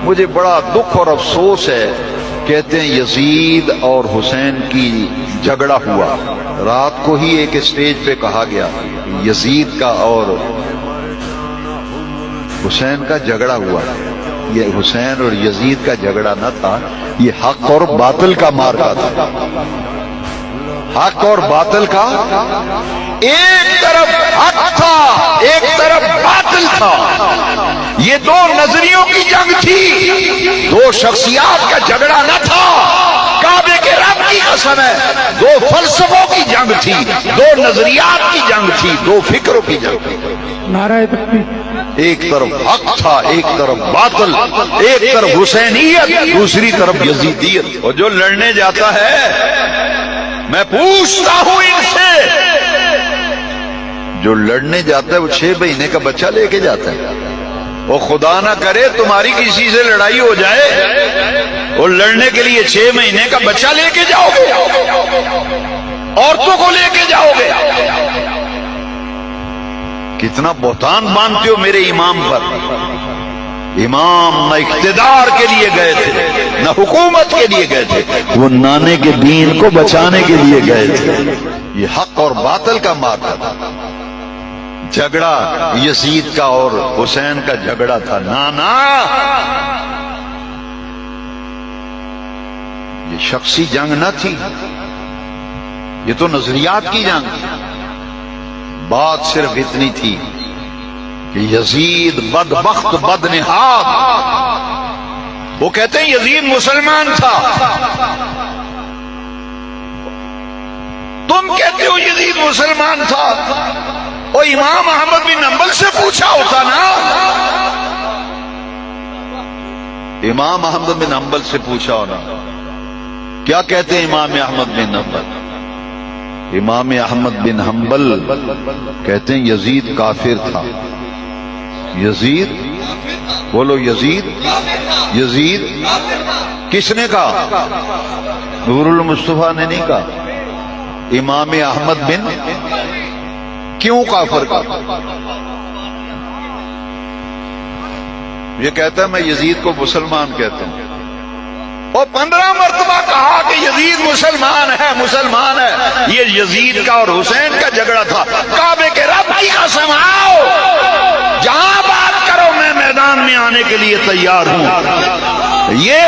مجھے بڑا دکھ اور افسوس ہے، کہتے ہیں یزید اور حسین کی جھگڑا ہوا، رات کو ہی ایک اسٹیج پہ کہا گیا یزید کا اور حسین کا جھگڑا ہوا۔ یہ حسین اور یزید کا جھگڑا نہ تھا، یہ حق اور باطل کا مارکا تھا، حق اور باطل کا، ایک طرف حق تھا ایک طرف باطل تھا، یہ دو نظریوں کی جنگ تھی، دو شخصیات کا جھگڑا نہ تھا، کعبے کے رب کی قسم ہے دو فلسفوں کی جنگ تھی، دو نظریات کی جنگ تھی، دو فکروں کی جنگ تھی۔ نعرہ تکبیر، ایک طرف حق تھا ایک طرف باطل، ایک طرف حسینیت دوسری طرف یزیدیت۔ اور جو لڑنے جاتا ہے، میں پوچھتا ہوں ان سے، جو لڑنے جاتا ہے وہ 6 مہینے کا بچہ لے کے جاتا ہے، وہ خدا نہ کرے تمہاری کسی سے لڑائی ہو جائے، وہ لڑنے کے لیے 6 مہینے کا بچہ لے کے جاؤ گے، عورتوں کو لے کے جاؤ گے، کتنا بہتان مانتے ہو میرے امام پر۔ امام نہ اقتدار کے لیے گئے تھے نہ حکومت کے لیے گئے تھے، وہ نانے کے دین کو بچانے کے لیے گئے تھے۔ یہ حق اور باطل کا معرکہ تھا، جھگڑا یزید کا اور حسین کا جھگڑا تھا، نانا یہ شخصی جنگ نہ تھی، یہ تو نظریات کی جنگ تھی۔ بات صرف اتنی تھی کہ یزید بدبخت بدنہاد، وہ کہتے ہیں یزید مسلمان تھا، تم کہتے ہو یزید مسلمان تھا، وہ امام احمد بن حنبل سے پوچھا ہوتا نا، امام احمد بن حنبل سے پوچھا ہونا، کیا کہتے ہیں امام احمد بن حنبل؟ امام احمد بن حنبل کہتے ہیں یزید کافر تھا۔ یزید بولو، یزید یزید کس نے کہا؟ نور المصطفیٰ نے نہیں کہا، امام احمد بن کیوں کافر کا؟ یہ کہتا ہے میں یزید کو مسلمان کہتا ہوں، اور 15 مرتبہ کہا کہ یزید مسلمان ہے مسلمان ہے۔ یہ یزید کا اور حسین کا جھگڑا تھا، کعبے کے رب کی قسم، آؤ جہاں بات کرو میں میدان میں آنے کے لیے تیار ہوں۔ یہ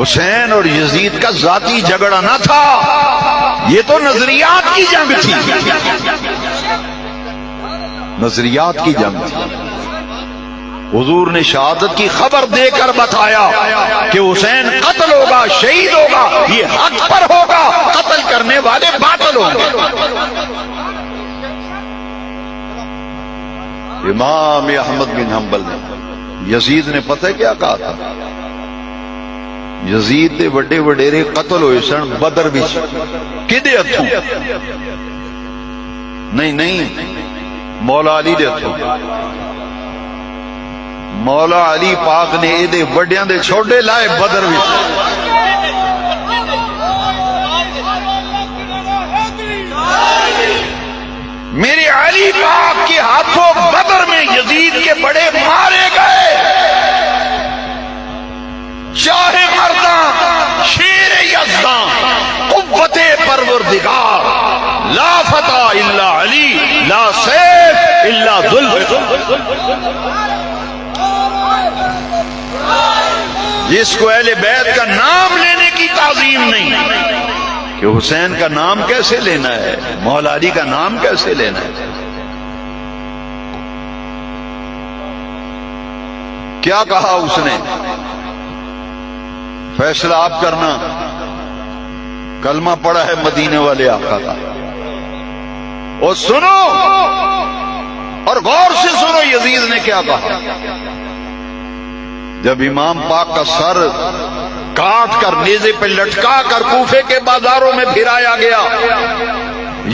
حسین اور یزید کا ذاتی جھگڑا نہ تھا، یہ تو نظریات کی جنگ تھی، نظریات کی جنگ تھی۔ حضور نے شہادت کی خبر دے کر بتایا کہ حسین قتل ہوگا، شہید ہوگا، یہ حق پر ہوگا، قتل کرنے والے باطل ہوں گے۔ امام احمد بن حنبل نے، یزید نے پتہ کیا کہا تھا؟ یزید دے وڈے وڈیرے قتل ہوئے سن بدر وچ، کدے ہتھوں؟ نہیں مولا علی دے ہتھوں۔ مولا علی پاک نے ایدے وڈیاں دے چھوڑے لائے بدر وچ۔ میرے علی پاک کے ہاتھوں بدر میں یزید کے بڑے مارے گئے، شاہ مرداں شیر یزداں قوت پروردگار، لا فتح الا علی لا سیف الا ذوالفقار۔ جس کو اہل بیت کا نام لینے کی تعظیم نہیں کہ حسین کا نام کیسے لینا ہے، مولا علی کا نام کیسے لینا ہے۔ کیا کہا اس نے؟ فیصلہ آپ کرنا، کلمہ پڑا ہے مدینے والے آقا کا، اور سنو اور غور سے سنو یزید نے کیا کہا۔ جب امام پاک کا سر کاٹ کر نیزے پہ لٹکا کر کوفے کے بازاروں میں پھرایا گیا،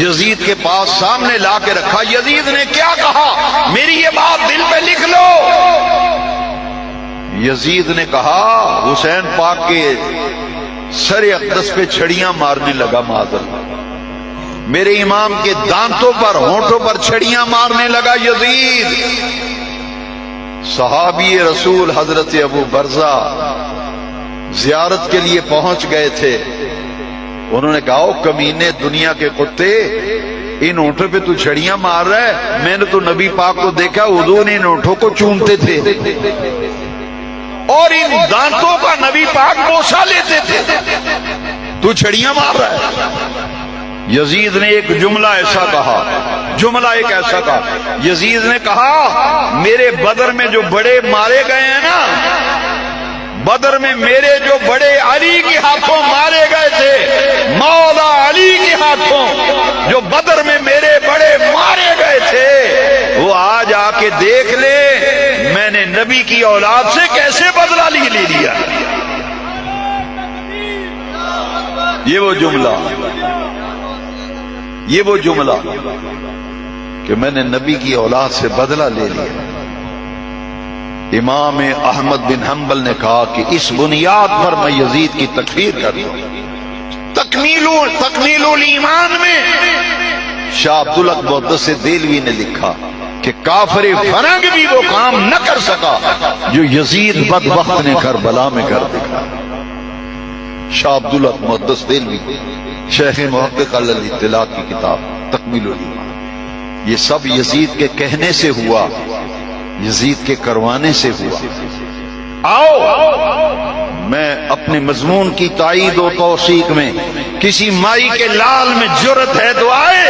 یزید کے پاس سامنے لا کے رکھا، یزید نے کیا کہا؟ میری یہ بات دل پہ لکھ لو۔ یزید نے کہا حسین پاک کے سر اقدس پہ چھڑیاں مارنے لگا، معاذ اللہ، میرے امام کے دانتوں پر ہونٹوں پر چھڑیاں مارنے لگا یزید۔ صحابی رسول حضرت ابو برزہ زیارت کے لیے پہنچ گئے تھے. انہوں نے کہا او کمینے دنیا کے کتے، ان اونٹوں پہ تو چھڑیاں مار رہا ہے. میں نے تو نبی پاک کو دیکھا حضور ان اونٹوں کو چومتے تھے اور ان دانتوں کا نبی پاک بوسہ لیتے تھے، تو چھڑیاں مار رہا ہے. یزید نے ایک جملہ ایسا کہا، یزید نے کہا میرے بدر میں جو بڑے مارے گئے ہیں نا، بدر میں میرے جو بڑے علی کے ہاتھوں مارے گئے تھے، مولا علی کے ہاتھوں جو بدر میں میرے بڑے مارے گئے تھے، وہ آج آ کے دیکھ لے میں نے نبی کی اولاد سے کیسے بدلہ لے لیا. یہ وہ جملہ کہ میں نے نبی کی اولاد سے بدلہ لے لیا. امام احمد بن حنبل نے کہا کہ اس بنیاد پر میں یزید کی تکفیر کرتا ہوں. تکمیل الایمان میں شاہ عبدالقدس دہلوی نے لکھا کہ کافر فرنگ بھی وہ کام نہ کر سکا جو یزید بدبخت نے کربلا میں کر دکھا. شاہ عبدالقدس دہلوی شیخ محقق علی الاطلاع کی کتاب تکمیل الایمان. یہ سب یزید کے کہنے سے ہوا، یزید کے کروانے سے ہوا. آؤ میں اپنے مضمون کی تائید و توثیق میں کسی مائی کے لال میں جرت ہے تو آئے،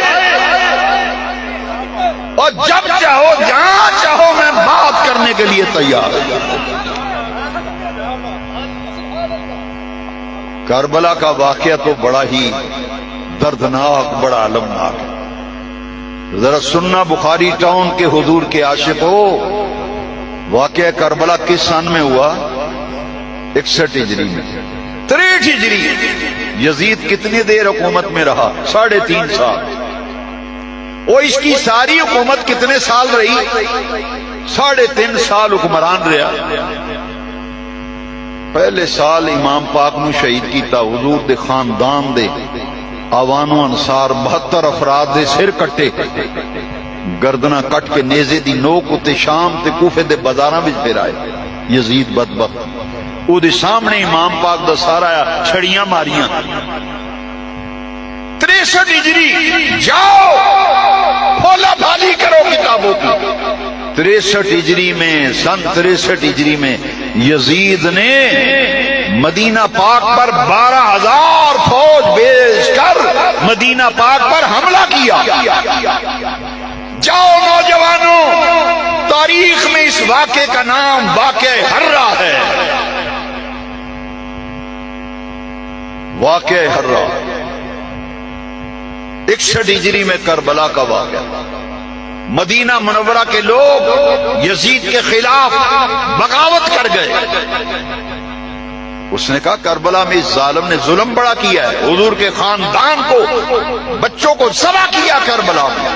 اور جب چاہو جہاں چاہو میں بات کرنے کے لیے تیار ہوں. کربلا کا واقعہ تو بڑا ہی دردناک، بڑا المناک ہے. ذرا سننا بخاری ٹاؤن کے حضور کے عاشق ہو. واقعہ کربلا کس سن میں ہوا؟ 61 ہجری میں. 63 ہجری. یزید کتنی دیر حکومت میں رہا؟ 3.5 سال. اور اس کی ساری حکومت کتنے سال رہی؟ 3.5 سال حکمران رہا. پہلے سال امام پاک نو شہید کیتا. حضور دے خاندان دے آوان و انصار 72 افراد دے سر کٹے، گردنا کٹ کے نیزے دی نوک اتے شام تے کوفے دے بازاراں وچ پھرائے. یزید بدبخت او دے سامنے امام پاک دا سارا چھڑیاں ماریاں. 63 ہجری جاؤ کھولا بھالی کرو کتابوں کی. 63 ہجری میں سن 63 ہجری میں یزید نے مدینہ پاک پر 12,000 فوج بھیج کر مدینہ پاک پر حملہ کیا. جاؤ نوجوانوں، تاریخ میں اس واقعے کا نام واقعہ حرہ ہے. واقعہ حرہ 61 ہجری میں کربلا کا واقعہ. مدینہ منورہ کے لوگ یزید کے خلاف بغاوت کر گئے. اس نے کہا کربلا میں اس ظالم نے ظلم بڑا کیا ہے، حضور کے خاندان کو، بچوں کو ذبح کیا. کربلا میں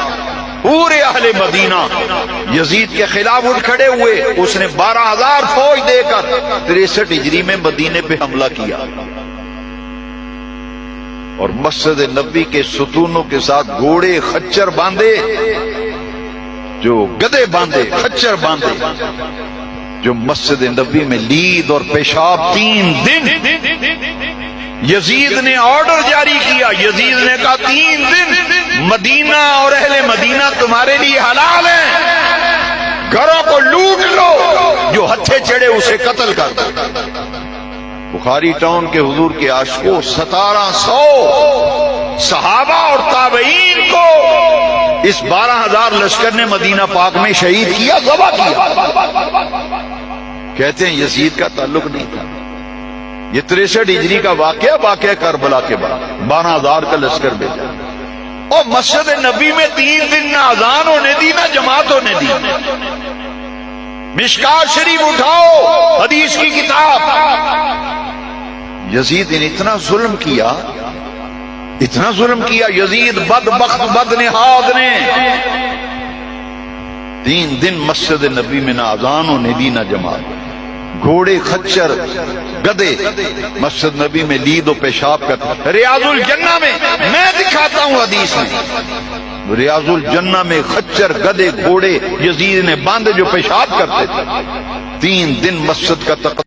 پورے اہل مدینہ یزید کے خلاف اٹھ کھڑے ہوئے. اس نے 12,000 فوج دے کر 63 ہجری میں مدینے پہ حملہ کیا اور مسجد نبی کے ستونوں کے ساتھ گھوڑے خچر باندھے، جو گدے باندھے، خچر باندھے، جو مسجد نبی میں لید اور پیشاب 3 دن. یزید نے آرڈر جاری کیا. یزید نے کہا 3 دن مدینہ اور اہل مدینہ تمہارے لیے حلال ہیں، گھروں کو لوٹ لو، جو ہتھے چڑھے اسے قتل کر دو. بخاری ٹاؤن کے حضور کے عاشقوں 1700 صحابہ اور تابعین کو اس 12,000 لشکر نے مدینہ پاک میں شہید کیا، ذبح کیا. کہتے ہیں یزید کا تعلق نہیں تھا. یہ 63 ہجری کا واقعہ کربلا کے بعد 12,000 کا لشکر بھیجا اور مسجد نبی میں 3 دن نہ اذان ہونے دی نہ جماعت ہونے دی. مشکات شریف اٹھاؤ، حدیث کی کتاب. یزید نے اتنا ظلم کیا یزید بدبخت بدنہاد نے. 3 دن مسجد نبی میں نہ اذان ہونے دی نہ جماعت. گھوڑے خچر گدے مسجد نبی میں لید و پیشاب کرتے. ریاض الجنہ میں دکھاتا ہوں حدیث میں، ریاض الجنہ میں خچر گدے گھوڑے یزید نے باندھے جو پیشاب کرتے تھے. 3 دن مسجد کا